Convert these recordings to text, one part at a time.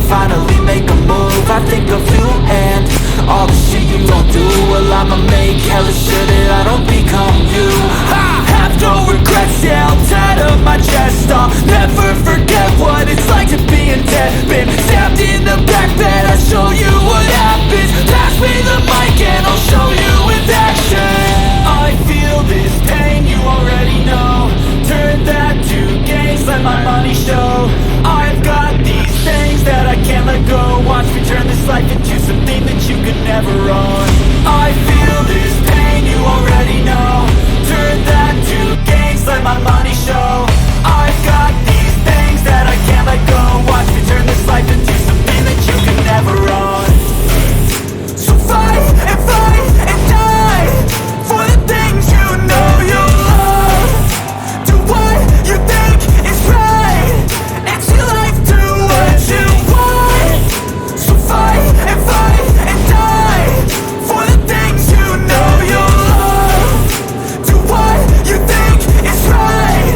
finally make a move. I think of you and all the shit you don't do. Well, I'ma make hella sure that I don't become you. I have no regrets, yeah, I'll tie up my chest. I'll never forget what it's like to be in debt. Been stabbed in the back bed, I'll show you what happens. Pass me the mic and I'll show you with action. I feel this pain, you already know. Turn that to gains, let my money show. I've got these things that I can't let go. Watch me turn this life into something that you could never own. I feel this pain, you already know. Turn that to gains, let my money show. I've got these things that I can't let go. Watch me turn this life into something that you could never own. So fight and die for the things you know you love. Do what you think is right, and see life do what you want. So fight and die for the things you know you love. Do what you think is right,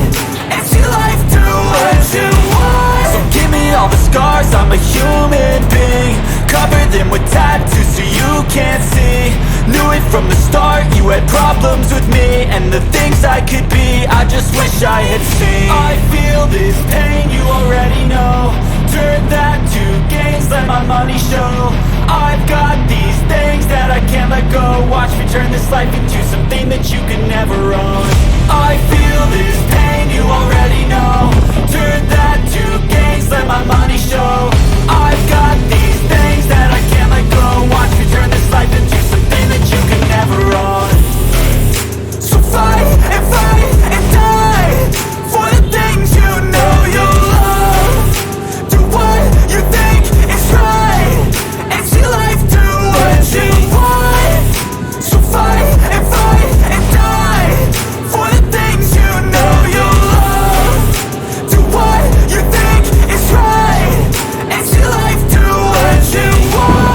and see life do what you want. So give me all the scars, I'm a human being. Cover them with tattoos so you can't see. Knew it from the start, you had problems with me and the things I could be, I just wish I had seen. I feel this pain, you already know. Turn that to gains, let my money show. I've got these things that I can't let go. Watch me turn this life into something that you can never own. I feel this pain, you already know. Turn that to gains, let my money show. I've got these things that I can't let go. Watch me turn this life into something that you can never own. So fight and die for the things you know you love. Do what you think is right, and see life do what you want. So fight and die for the things you know you love. Do what you think is right, and see life do what you want.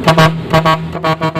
Bye.